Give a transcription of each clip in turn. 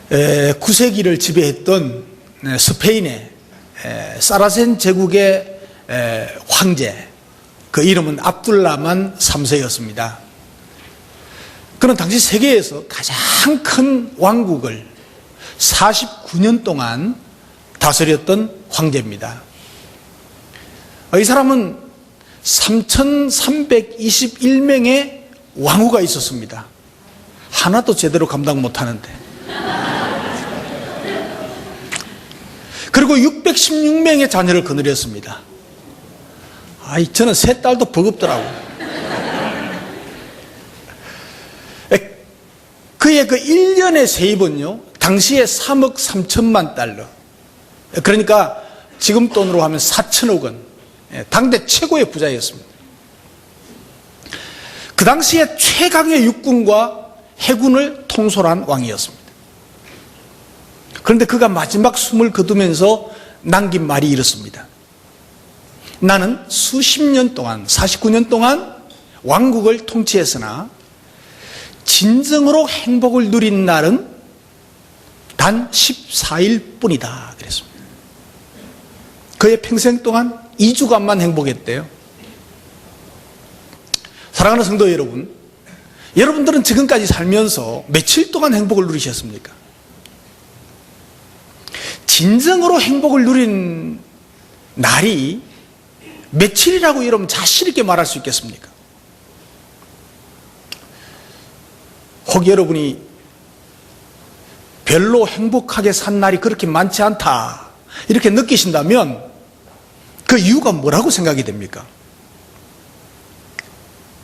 9세기를 지배했던 스페인의 사라센 제국의 황제, 그 이름은 압둘라만 3세였습니다. 그는 당시 세계에서 가장 큰 왕국을 49년 동안 다스렸던 황제입니다. 이 사람은 3,321명의 왕후가 있었습니다. 하나도 제대로 감당 못하는데. 그리고 616명의 자녀를 거느렸습니다. 저는 세 딸도 버겁더라고요. 그의 그 1년의 세입은요, 당시에 3억 3천만 달러. 그러니까 지금 돈으로 하면 4천억 원. 당대 최고의 부자였습니다. 그 당시에 최강의 육군과 해군을 통솔한 왕이었습니다. 그런데 그가 마지막 숨을 거두면서 남긴 말이 이렇습니다. 나는 수십 년 동안, 49년 동안 왕국을 통치했으나 진정으로 행복을 누린 날은 단 14일 뿐이다 그랬습니다. 그의 평생 동안 2주간만 행복했대요. 사랑하는 성도 여러분, 여러분들은 지금까지 살면서 며칠 동안 행복을 누리셨습니까? 진정으로 행복을 누린 날이 며칠이라고 여러분 자신 있게 말할 수 있겠습니까? 혹 여러분이 별로 행복하게 산 날이 그렇게 많지 않다 이렇게 느끼신다면 그 이유가 뭐라고 생각이 됩니까?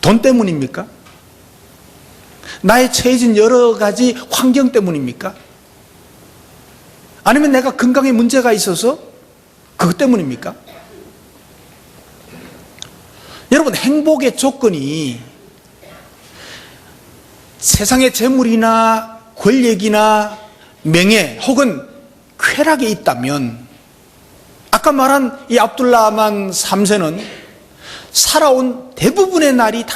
돈 때문입니까? 나의 처해진 여러 가지 환경 때문입니까? 아니면 내가 건강에 문제가 있어서 그것 때문입니까? 여러분, 행복의 조건이 세상의 재물이나 권력이나 명예 혹은 쾌락에 있다면 아까 말한 이 압둘라만 3세는 살아온 대부분의 날이 다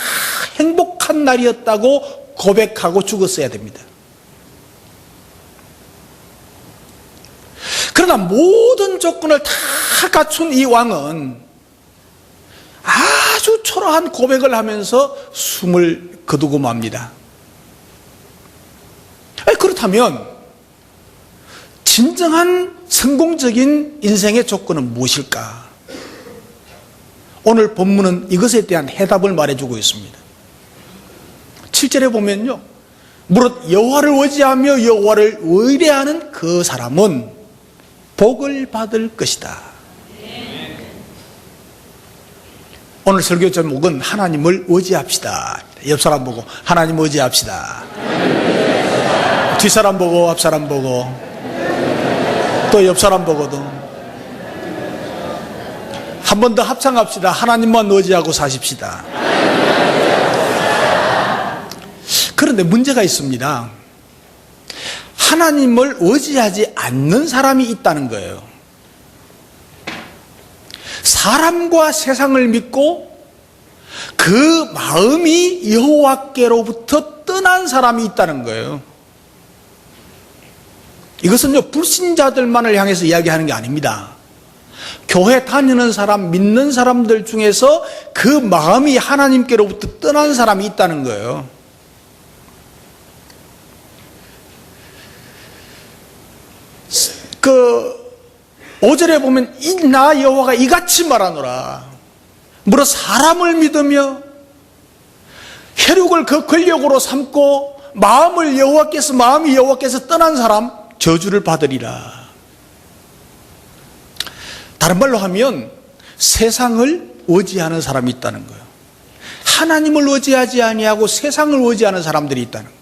행복한 날이었다고 고백하고 죽었어야 됩니다. 그러나 모든 조건을 다 갖춘 이 왕은 아주 초라한 고백을 하면서 숨을 거두고 맙니다. 그렇다면 진정한 성공적인 인생의 조건은 무엇일까? 오늘 본문은 이것에 대한 해답을 말해주고 있습니다. 7절에 보면요, 무릇 여호와를 의지하며 여호와를 의뢰하는 그 사람은 복을 받을 것이다. 오늘 설교 제목은 하나님을 의지합시다. 옆 사람 보고 하나님 의지합시다. 뒷사람 보고 앞 사람 보고 또 옆 사람 보고도 한 번 더 합창합시다. 하나님만 의지하고 사십시다. 그런데 문제가 있습니다. 하나님을 의지하지 않는 사람이 있다는 거예요. 사람과 세상을 믿고 그 마음이 여호와께로부터 떠난 사람이 있다는 거예요. 이것은요, 불신자들만을 향해서 이야기하는 게 아닙니다. 교회 다니는 사람, 믿는 사람들 중에서 그 마음이 하나님께로부터 떠난 사람이 있다는 거예요. 그 5절에 보면 나 여호와가 이같이 말하노라. 무릇 사람을 믿으며 혈육을 그 권력으로 삼고 마음이 여호와께서 떠난 사람 저주를 받으리라. 다른 말로 하면 세상을 의지하는 사람이 있다는 거예요. 하나님을 의지하지 아니하고 세상을 의지하는 사람들이 있다는 거예요.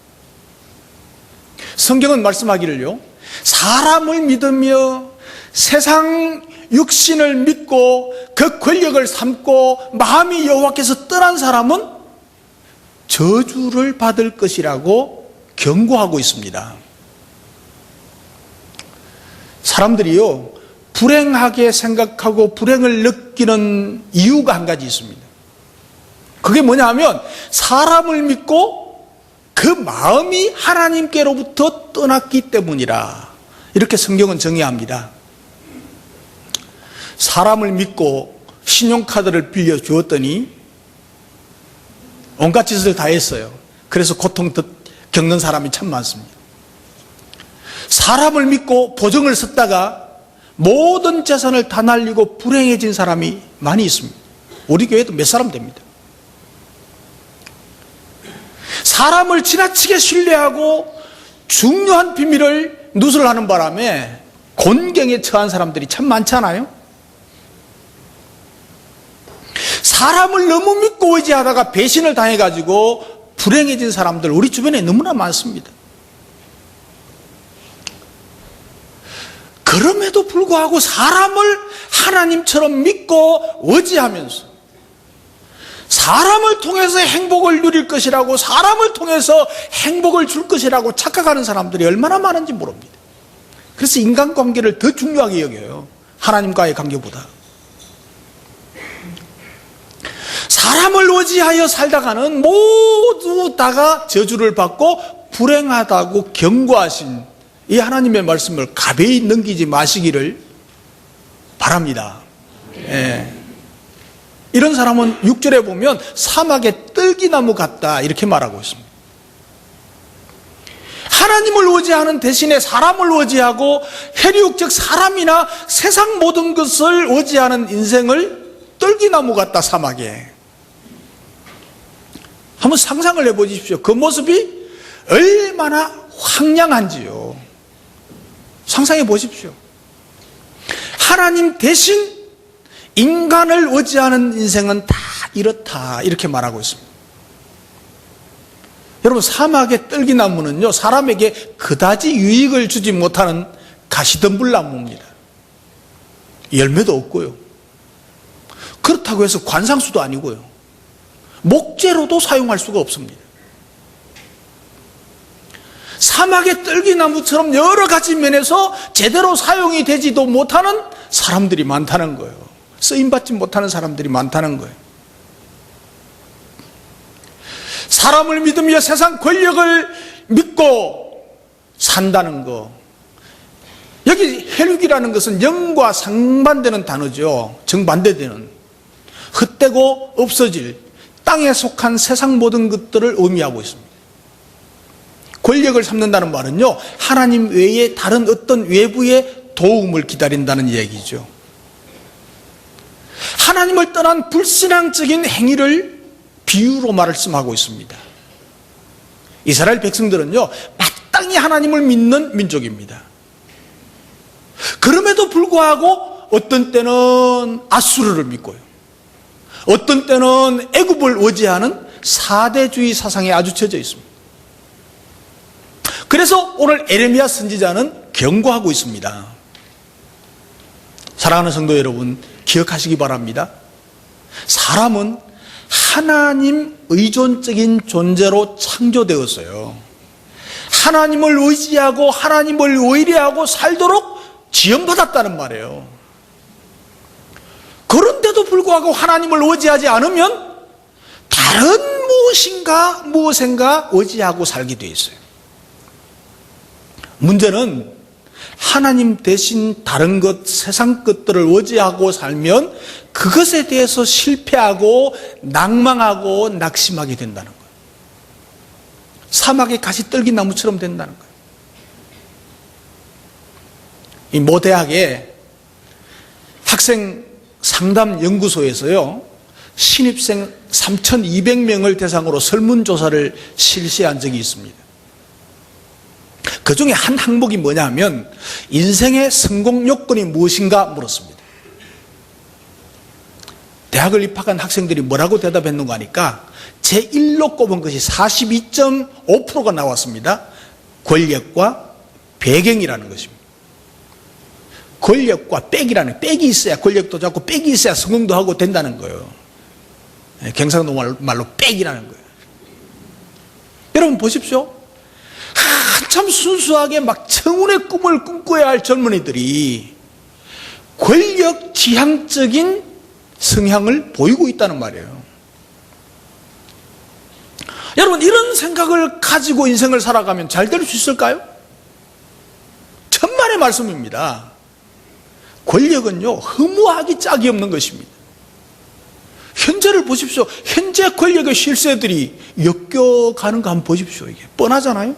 성경은 말씀하기를요, 사람을 믿으며 세상 육신을 믿고 그 권력을 삼고 마음이 여호와께서 떠난 사람은 저주를 받을 것이라고 경고하고 있습니다. 사람들이요, 불행하게 생각하고 불행을 느끼는 이유가 한 가지 있습니다. 그게 뭐냐 하면 사람을 믿고 그 마음이 하나님께로부터 떠났기 때문이라. 이렇게 성경은 정의합니다. 사람을 믿고 신용카드를 빌려 주었더니 온갖 짓을 다 했어요. 그래서 고통 겪는 사람이 참 많습니다. 사람을 믿고 보증을 썼다가 모든 재산을 다 날리고 불행해진 사람이 많이 있습니다. 우리 교회도 몇 사람 됩니다. 사람을 지나치게 신뢰하고 중요한 비밀을 누설하는 바람에 곤경에 처한 사람들이 참 많잖아요. 사람을 너무 믿고 의지하다가 배신을 당해가지고 불행해진 사람들 우리 주변에 너무나 많습니다. 그럼에도 불구하고 사람을 하나님처럼 믿고 의지하면서 사람을 통해서 행복을 누릴 것이라고, 사람을 통해서 행복을 줄 것이라고 착각하는 사람들이 얼마나 많은지 모릅니다. 그래서 인간관계를 더 중요하게 여겨요. 하나님과의 관계보다. 사람을 의지하여 살다가는 모두 다가 저주를 받고 불행하다고 경고하신 이 하나님의 말씀을 가벼이 넘기지 마시기를 바랍니다. 예. 이런 사람은 6절에 보면 사막의 떨기나무 같다 이렇게 말하고 있습니다. 하나님을 의지하는 대신에 사람을 의지하고 혈육 즉 사람이나 세상 모든 것을 의지하는 인생을 떨기나무 같다. 사막에 한번 상상을 해보십시오. 그 모습이 얼마나 황량한지요. 상상해 보십시오. 하나님 대신 인간을 의지하는 인생은 다 이렇다 이렇게 말하고 있습니다. 여러분, 사막의 떨기나무는요 사람에게 그다지 유익을 주지 못하는 가시덤불나무입니다. 열매도 없고요, 그렇다고 해서 관상수도 아니고요, 목재로도 사용할 수가 없습니다. 사막의 떨기나무처럼 여러 가지 면에서 제대로 사용이 되지도 못하는 사람들이 많다는 거예요. 쓰임받지 못하는 사람들이 많다는 거예요. 사람을 믿으며 세상 권력을 믿고 산다는 거, 여기 혈육이라는 것은 영과 상반되는 단어죠. 정반대되는, 헛되고 없어질 땅에 속한 세상 모든 것들을 의미하고 있습니다. 권력을 삼는다는 말은요 하나님 외에 다른 어떤 외부의 도움을 기다린다는 얘기죠. 하나님을 떠난 불신앙적인 행위를 비유로 말씀하고 있습니다. 이스라엘 백성들은요 마땅히 하나님을 믿는 민족입니다. 그럼에도 불구하고 어떤 때는 아수르를 믿고요, 어떤 때는 애굽을 의지하는 사대주의 사상에 아주 젖어 있습니다. 그래서 오늘 에레미야 선지자는 경고하고 있습니다. 사랑하는 성도 여러분, 기억하시기 바랍니다. 사람은 하나님 의존적인 존재로 창조되었어요. 하나님을 의지하고 하나님을 의뢰하고 살도록 지원받았다는 말이에요. 그런데도 불구하고 하나님을 의지하지 않으면 다른 무엇인가 의지하고 살게 돼 있어요. 문제는 하나님 대신 다른 것, 세상 것들을 의지하고 살면 그것에 대해서 실패하고 낭망하고 낙심하게 된다는 거예요. 사막의 가시떨기나무처럼 된다는 거예요. 이 모 대학의 학생 상담 연구소에서요 신입생 3,200명을 대상으로 설문조사를 실시한 적이 있습니다. 그 중에 한 항목이 뭐냐 하면 인생의 성공 요건이 무엇인가 물었습니다. 대학을 입학한 학생들이 뭐라고 대답했는가 하니까 제1로 꼽은 것이 42.5%가 나왔습니다. 권력과 배경이라는 것입니다. 권력과 빽이라는, 빽이 있어야 권력도 잡고 빽이 있어야 성공도 하고 된다는 거예요. 경상도 말로 빽이라는 거예요. 여러분 보십시오. 한참 순수하게 막 청운의 꿈을 꿈꿔야 할 젊은이들이 권력 지향적인 성향을 보이고 있다는 말이에요. 여러분, 이런 생각을 가지고 인생을 살아가면 잘 될 수 있을까요? 천만의 말씀입니다. 권력은요, 허무하기 짝이 없는 것입니다. 현재를 보십시오. 현재 권력의 실세들이 엮여가는 거 한번 보십시오. 이게 뻔하잖아요.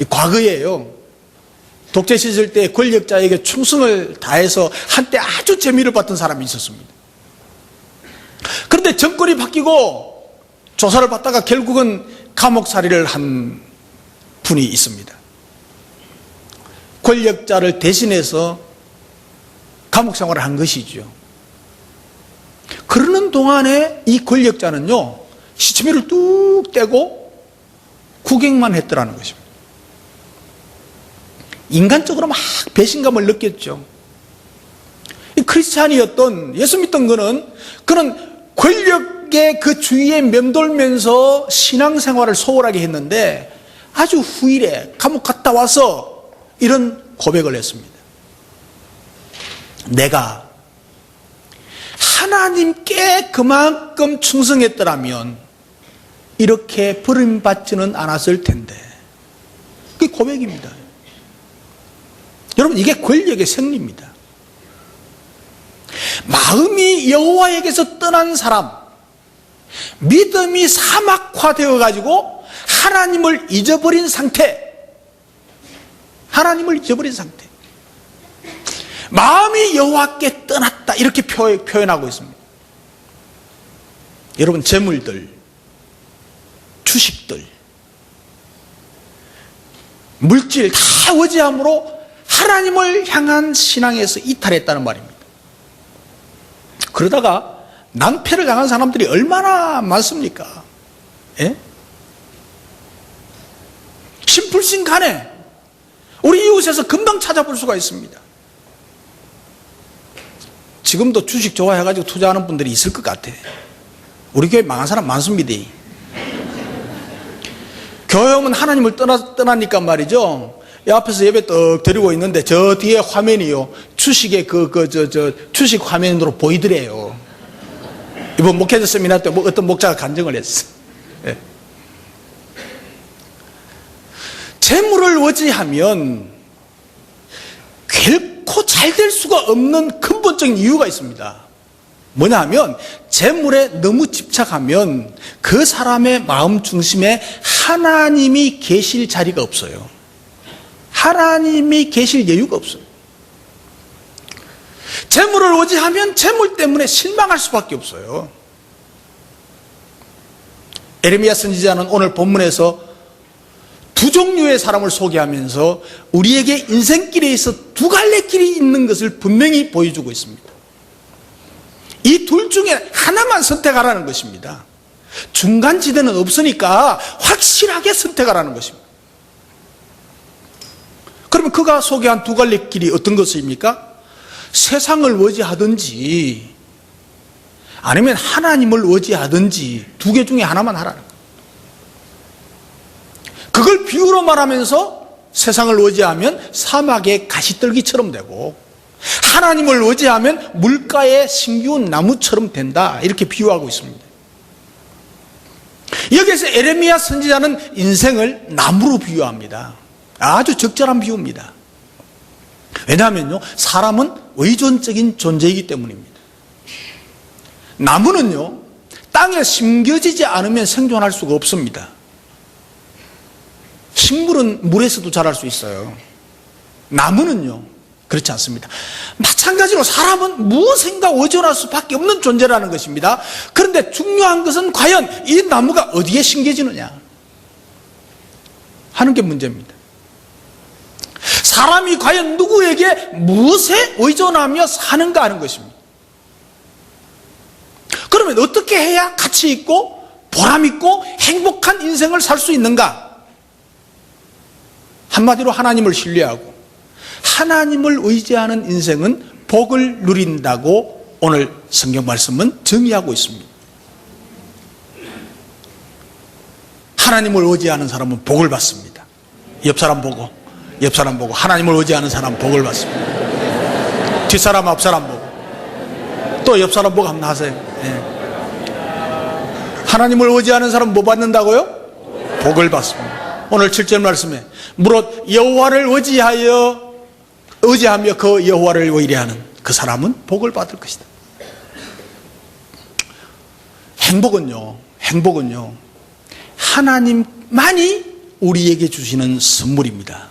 과거에요, 독재 시절 때 권력자에게 충성을 다해서 한때 아주 재미를 봤던 사람이 있었습니다. 그런데 정권이 바뀌고 조사를 받다가 결국은 감옥살이를 한 분이 있습니다. 권력자를 대신해서 감옥 생활을 한 것이죠. 그러는 동안에 이 권력자는요, 시치미를 뚝 떼고 구경만 했더라는 것입니다. 인간적으로 막 배신감을 느꼈죠. 이 크리스찬이었던, 예수 믿던 그는 권력의 그 주위에 맴돌면서 신앙생활을 소홀하게 했는데 아주 후일에 감옥 갔다 와서 이런 고백을 했습니다. 내가 하나님께 그만큼 충성했더라면 이렇게 버림받지는 않았을 텐데. 그게 고백입니다. 여러분, 이게 권력의 생리입니다. 마음이 여호와에게서 떠난 사람, 믿음이 사막화되어 가지고 하나님을 잊어버린 상태, 마음이 여호와께 떠났다, 이렇게 표현하고 있습니다. 여러분, 재물들, 주식들, 물질 다 의지함으로 하나님을 향한 신앙에서 이탈했다는 말입니다. 그러다가 낭패를 당한 사람들이 얼마나 많습니까? 예? 심플신간에 우리 이웃에서 금방 찾아볼 수가 있습니다. 지금도 주식 좋아해가지고 투자하는 분들이 있을 것 같아. 우리 교회 망한 사람 많습니다. 교회 오면 하나님을 떠나니까 말이죠, 이 앞에서 예배 떡 드리고 있는데 저 뒤에 화면이요, 주식의 주식 화면으로 보이더래요. 이번 목회자 세미나 때 어떤 목자가 간증을 했어. 예. 재물을 의지하면 결코 잘 될 수가 없는 근본적인 이유가 있습니다. 뭐냐 하면, 재물에 너무 집착하면 그 사람의 마음 중심에 하나님이 계실 자리가 없어요. 하나님이 계실 여유가 없어요. 재물을 의지하면 재물 때문에 실망할 수밖에 없어요. 에레미야 선지자는 오늘 본문에서 두 종류의 사람을 소개하면서 우리에게 인생길에 있어 두 갈래 길이 있는 것을 분명히 보여주고 있습니다. 이 둘 중에 하나만 선택하라는 것입니다. 중간지대는 없으니까 확실하게 선택하라는 것입니다. 그러면 그가 소개한 두 갈래 길이 어떤 것입니까? 세상을 의지하든지 아니면 하나님을 의지하든지 두 개 중에 하나만 하라는 거예요. 그걸 비유로 말하면서 세상을 의지하면 사막의 가시떨기처럼 되고, 하나님을 의지하면 물가의 신기운 나무처럼 된다, 이렇게 비유하고 있습니다. 여기에서 에레미야 선지자는 인생을 나무로 비유합니다. 아주 적절한 비유입니다. 왜냐하면요, 사람은 의존적인 존재이기 때문입니다. 나무는요, 땅에 심겨지지 않으면 생존할 수가 없습니다. 식물은 물에서도 자랄 수 있어요. 나무는요, 그렇지 않습니다. 마찬가지로 사람은 무엇인가 의존할 수밖에 없는 존재라는 것입니다. 그런데 중요한 것은 과연 이 나무가 어디에 심겨지느냐 하는 게 문제입니다. 사람이 과연 누구에게 무엇에 의존하며 사는가 하는 것입니다. 그러면 어떻게 해야 가치 있고 보람 있고 행복한 인생을 살 수 있는가? 한마디로 하나님을 신뢰하고 하나님을 의지하는 인생은 복을 누린다고 오늘 성경 말씀은 정의하고 있습니다. 하나님을 의지하는 사람은 복을 받습니다. 옆 사람 보고 하나님을 의지하는 사람은 복을 받습니다. 뒷사람 앞사람 보고 또 옆 사람 보고 한번 하세요. 네. 하나님을 의지하는 사람은 뭐 받는다고요? 복을 받습니다. 오늘 7절 말씀에 무릇 여호와를 의지하며 그 여호와를 의뢰하는 그 사람은 복을 받을 것이다. 행복은요 하나님만이 우리에게 주시는 선물입니다.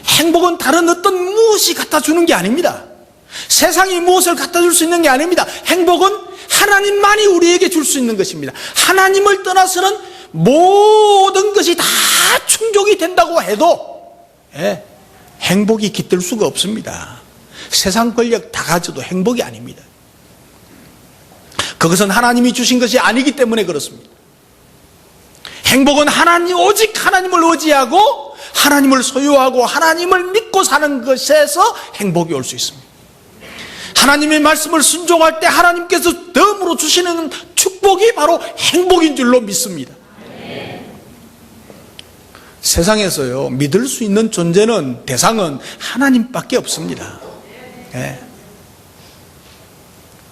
행복은 다른 어떤 무엇이 갖다 주는 게 아닙니다. 세상이 무엇을 갖다 줄 수 있는 게 아닙니다. 행복은 하나님만이 우리에게 줄 수 있는 것입니다. 하나님을 떠나서는 모든 것이 다 충족이 된다고 해도 행복이 깃들 수가 없습니다. 세상 권력 다 가져도 행복이 아닙니다. 그것은 하나님이 주신 것이 아니기 때문에 그렇습니다. 행복은 오직 하나님을 의지하고 하나님을 소유하고 하나님을 믿고 사는 것에서 행복이 올 수 있습니다. 하나님의 말씀을 순종할 때 하나님께서 덤으로 주시는 축복이 바로 행복인 줄로 믿습니다. 세상에서요, 믿을 수 있는 존재는, 대상은 하나님밖에 없습니다.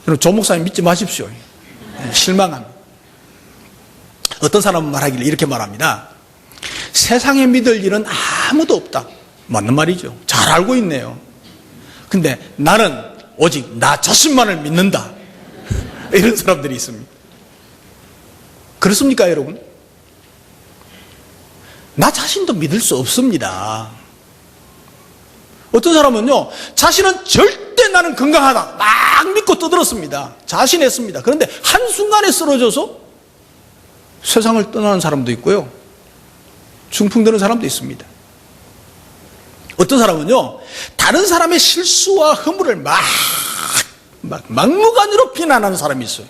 여러분, 조 목사님 믿지 마십시오. 실망합니다. 어떤 사람은 말하기를 이렇게 말합니다. 세상에 믿을 일은 아무도 없다. 맞는 말이죠. 잘 알고 있네요. 근데 나는 오직 나 자신만을 믿는다. 이런 사람들이 있습니다. 그렇습니까, 여러분? 나 자신도 믿을 수 없습니다. 어떤 사람은요, 자신은 절대 나는 건강하다 막 믿고 떠들었습니다. 자신했습니다. 그런데 한순간에 쓰러져서 세상을 떠나는 사람도 있고요, 중풍되는 사람도 있습니다. 어떤 사람은요, 다른 사람의 실수와 허물을 막무가내로 비난하는 사람이 있어요.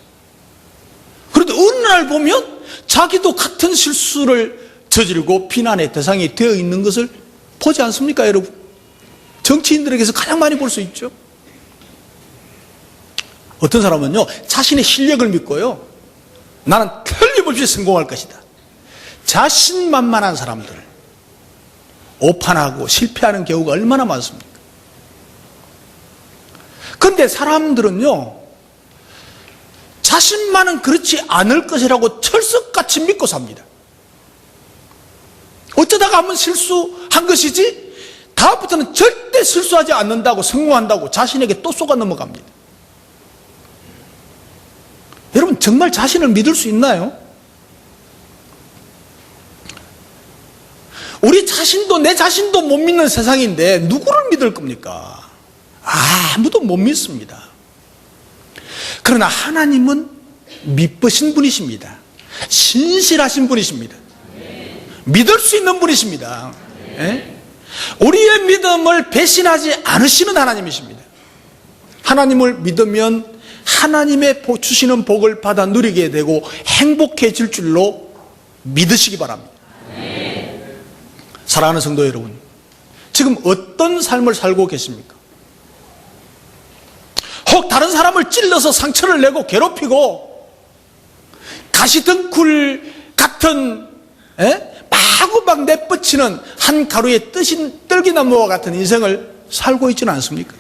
그런데 어느 날 보면 자기도 같은 실수를 저지르고 비난의 대상이 되어 있는 것을 보지 않습니까, 여러분? 정치인들에게서 가장 많이 볼 수 있죠. 어떤 사람은요, 자신의 실력을 믿고요, 나는 틀림없이 성공할 것이다. 자신만만한 사람들, 오판하고 실패하는 경우가 얼마나 많습니까? 그런데 사람들은요, 자신만은 그렇지 않을 것이라고 철석같이 믿고 삽니다. 어쩌다가 한번 실수한 것이지 다음부터는 절대 실수하지 않는다고, 성공한다고 자신에게 또 쏘가 넘어갑니다. 여러분, 정말 자신을 믿을 수 있나요? 우리 자신도, 내 자신도 못 믿는 세상인데 누구를 믿을 겁니까? 아무도 못 믿습니다. 그러나 하나님은 믿으신 분이십니다. 신실하신 분이십니다. 믿을 수 있는 분이십니다. 우리의 믿음을 배신하지 않으시는 하나님이십니다. 하나님을 믿으면 하나님의 주시는 복을 받아 누리게 되고 행복해질 줄로 믿으시기 바랍니다. 사랑하는 성도 여러분, 지금 어떤 삶을 살고 계십니까? 혹 다른 사람을 찔러서 상처를 내고 괴롭히고 가시덩굴 같은 마구막 내뻗치는 한 가루에 뜨신 떨기나무와 같은 인생을 살고 있지는 않습니까?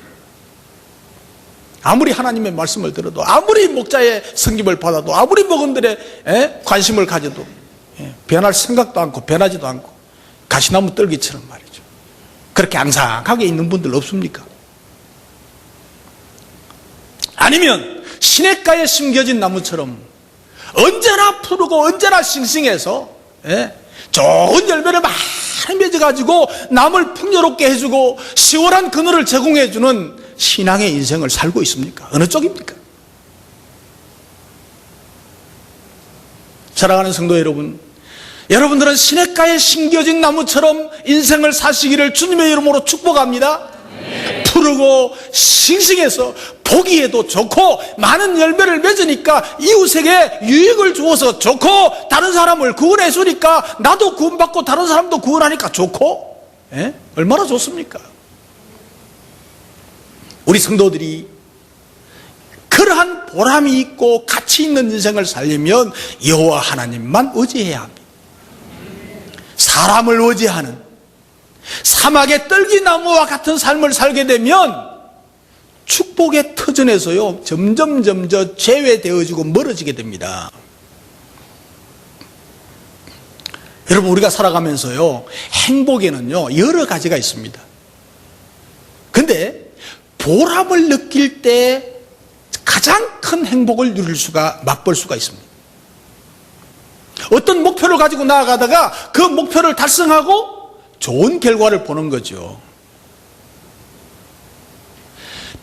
아무리 하나님의 말씀을 들어도, 아무리 목자의 섬김을 받아도, 아무리 목원들의 관심을 가져도 변할 생각도 않고 변하지도 않고 가시나무 떨기처럼 말이죠. 그렇게 앙상하게 있는 분들 없습니까? 아니면 시냇가에 심겨진 나무처럼 언제나 푸르고 언제나 싱싱해서 좋은 열매를 많이 맺어가지고 남을 풍요롭게 해주고 시원한 그늘을 제공해주는 신앙의 인생을 살고 있습니까? 어느 쪽입니까? 사랑하는 성도 여러분, 여러분들은 시냇가에 심겨진 나무처럼 인생을 사시기를 주님의 이름으로 축복합니다. 푸르고 싱싱해서 보기에도 좋고 많은 열매를 맺으니까 이웃에게 유익을 주어서 좋고, 다른 사람을 구원해 주니까 나도 구원받고 다른 사람도 구원하니까 좋고, 얼마나 좋습니까? 우리 성도들이 그러한 보람이 있고 가치 있는 인생을 살려면 여호와 하나님만 의지해야 합니다. 사람을 의지하는 사막의 떨기나무와 같은 삶을 살게 되면 축복의 터전에서요 점점 제외되어지고 멀어지게 됩니다. 여러분, 우리가 살아가면서요, 행복에는요, 여러 가지가 있습니다. 근데 보람을 느낄 때 가장 큰 행복을 맛볼 수가 있습니다. 어떤 목표를 가지고 나아가다가 그 목표를 달성하고 좋은 결과를 보는 거죠.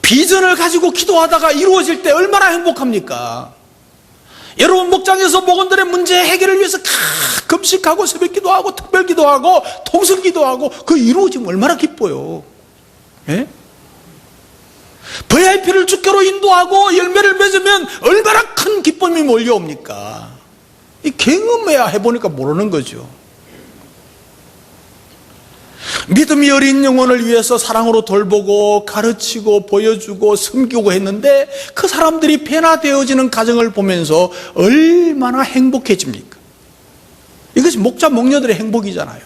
비전을 가지고 기도하다가 이루어질 때 얼마나 행복합니까? 여러분, 목장에서 목원들의 문제 해결을 위해서 금식하고 새벽 기도하고 특별 기도하고 통성 기도하고 그 이루어지면 얼마나 기뻐요. 예? VIP를 주교로 인도하고 열매를 맺으면 얼마나 큰 기쁨이 몰려옵니까? 이 경험해야 해보니까 모르는 거죠. 믿음이 어린 영혼을 위해서 사랑으로 돌보고 가르치고 보여주고 섬기고 했는데 그 사람들이 변화되어지는 과정을 보면서 얼마나 행복해집니까? 이것이 목자 목녀들의 행복이잖아요.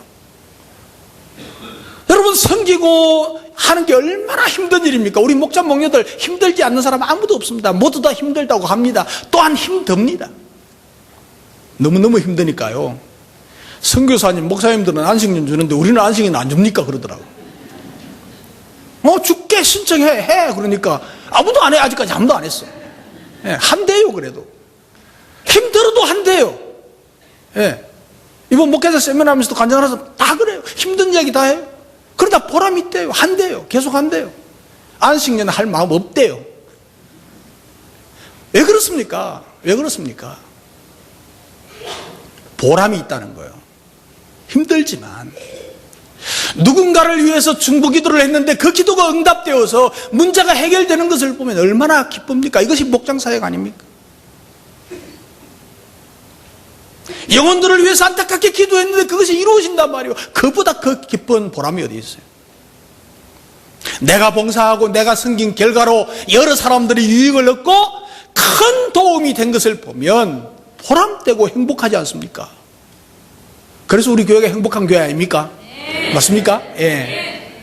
여러분, 섬기고 하는 게 얼마나 힘든 일입니까? 우리 목자 목녀들 힘들지 않는 사람 아무도 없습니다. 모두 다 힘들다고 합니다. 또한 힘듭니다. 너무너무 힘드니까요. 선교사님, 목사님들은 안식년 주는데 우리는 안식년 안 줍니까? 그러더라고. 줄게 신청해. 그러니까 아무도 안 해. 아직까지 아무도 안 했어. 예, 한대요. 그래도 힘들어도 한대요. 예. 이번 목회자 세미나 하면서도 간증하면서 다 그래요. 힘든 이야기 다 해요. 그러다 보람이 있대요. 한대요. 계속 한대요. 안식년 할 마음 없대요. 왜 그렇습니까? 왜 그렇습니까? 보람이 있다는 거예요. 힘들지만 누군가를 위해서 중보기도를 했는데 그 기도가 응답되어서 문제가 해결되는 것을 보면 얼마나 기쁩니까? 이것이 목장사역 아닙니까? 영혼들을 위해서 안타깝게 기도했는데 그것이 이루어진단 말이에요. 그보다 그 기쁜 보람이 어디 있어요? 내가 봉사하고 내가 섬긴 결과로 여러 사람들이 유익을 얻고 큰 도움이 된 것을 보면 보람되고 행복하지 않습니까? 그래서 우리 교회가 행복한 교회 아닙니까? 네. 맞습니까? 예. 네.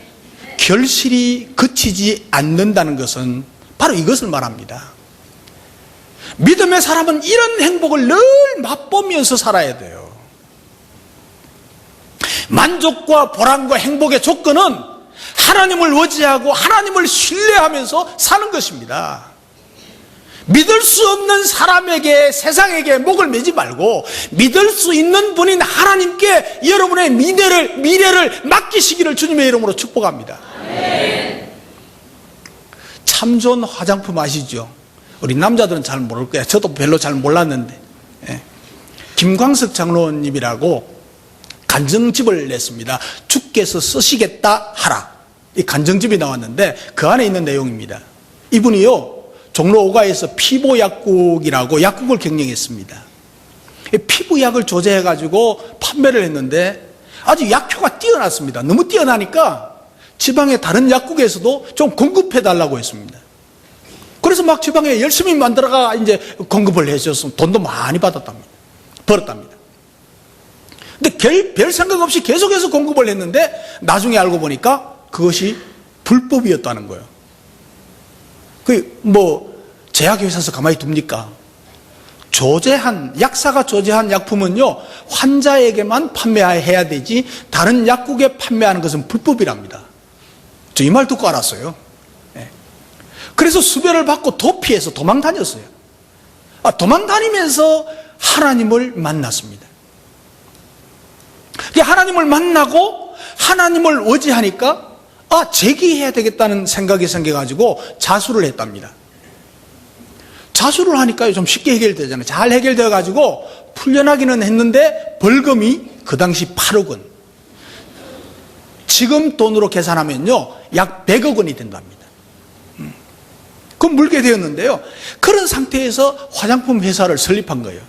결실이 그치지 않는다는 것은 바로 이것을 말합니다. 믿음의 사람은 이런 행복을 늘 맛보면서 살아야 돼요. 만족과 보람과 행복의 조건은 하나님을 의지하고 하나님을 신뢰하면서 사는 것입니다. 믿을 수 없는 사람에게, 세상에게 목을 매지 말고 믿을 수 있는 분인 하나님께 여러분의 미래를 맡기시기를 주님의 이름으로 축복합니다. 네. 참좋은 화장품 아시죠? 우리 남자들은 잘 모를 거예요. 저도 별로 잘 몰랐는데, 예. 김광석 장로님이라고 간증집을 냈습니다. 주께서 쓰시겠다 하라. 이 간증집이 나왔는데 그 안에 있는 내용입니다. 이분이요, 종로 5가에서 피부약국이라고 약국을 경영했습니다. 피부약을 조제해가지고 판매를 했는데 아주 약효가 뛰어났습니다. 너무 뛰어나니까 지방의 다른 약국에서도 좀 공급해달라고 했습니다. 그래서 막 지방에 열심히 만들어가 이제 공급을 해줬으면 돈도 많이 벌었답니다. 근데 별 생각 없이 계속해서 공급을 했는데 나중에 알고 보니까 그것이 불법이었다는 거예요. 제약회사에서 가만히 둡니까? 약사가 조제한 약품은요, 환자에게만 판매해야 되지 다른 약국에 판매하는 것은 불법이랍니다. 저 이 말 듣고 알았어요. 네. 그래서 수배를 받고 도피해서 도망 다녔어요. 도망 다니면서 하나님을 만났습니다. 하나님을 만나고 하나님을 의지하니까 재기해야 되겠다는 생각이 생겨가지고 자수를 했답니다. 자수를 하니까 좀 쉽게 해결되잖아요. 잘 해결되어가지고 풀려나기는 했는데 벌금이 그 당시 8억 원. 지금 돈으로 계산하면요, 약 100억 원이 된답니다. 그럼 물게 되었는데요. 그런 상태에서 화장품 회사를 설립한 거예요.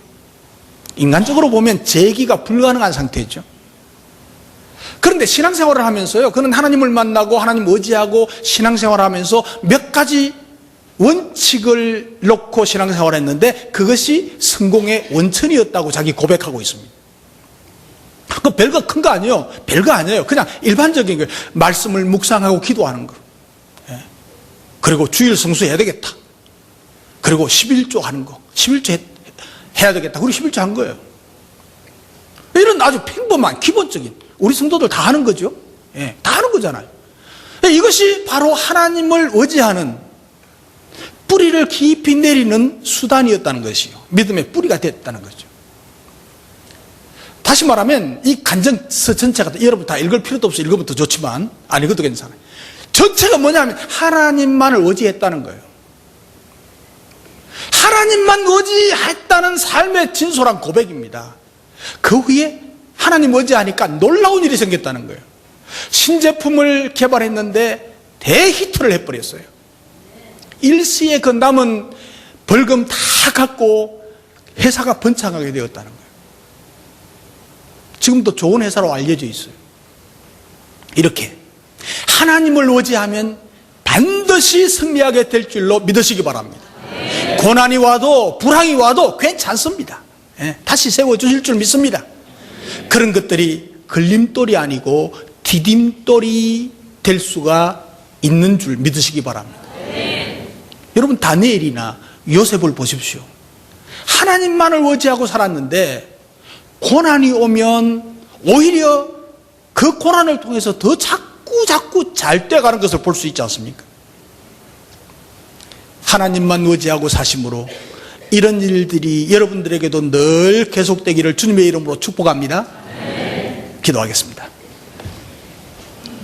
인간적으로 보면 재기가 불가능한 상태죠. 그런데 신앙생활을 하면서요, 그는 하나님을 만나고 하나님 의지하고 신앙생활을 하면서 몇 가지 원칙을 놓고 신앙생활을 했는데 그것이 성공의 원천이었다고 자기 고백하고 있습니다. 그 별거 큰 거 아니에요. 별거 아니에요. 그냥 일반적인 거예요. 말씀을 묵상하고 기도하는 거. 그리고 주일 성수해야 되겠다. 그리고 11조 하는 거. 11조 해야 되겠다. 그리고 11조 한 거예요. 이런 아주 평범한 기본적인 우리 성도들 다 하는 거죠. 예, 다 하는 거잖아요. 이것이 바로 하나님을 의지하는 뿌리를 깊이 내리는 수단이었다는 것이요, 믿음의 뿌리가 됐다는 거죠. 다시 말하면 이 간증서 전체가, 여러분 다 읽을 필요도 없어 읽으면 더 좋지만 안 읽어도 괜찮아요. 전체가 뭐냐면 하나님만을 의지했다는 거예요. 하나님만 의지했다는 삶의 진솔한 고백입니다. 그 후에 하나님 의지하니까 놀라운 일이 생겼다는 거예요. 신제품을 개발했는데 대히트를 해버렸어요. 일시에 그 남은 벌금 다 갖고 회사가 번창하게 되었다는 거예요. 지금도 좋은 회사로 알려져 있어요. 이렇게 하나님을 의지하면 반드시 승리하게 될 줄로 믿으시기 바랍니다. 고난이 와도 불황이 와도 괜찮습니다. 다시 세워주실 줄 믿습니다. 그런 것들이 걸림돌이 아니고 디딤돌이 될 수가 있는 줄 믿으시기 바랍니다. 여러분 다니엘이나 요셉을 보십시오. 하나님만을 의지하고 살았는데 고난이 오면 오히려 그 고난을 통해서 더 자꾸 잘 돼가는 것을 볼 수 있지 않습니까? 하나님만 의지하고 사심으로 이런 일들이 여러분들에게도 늘 계속되기를 주님의 이름으로 축복합니다. 기도하겠습니다.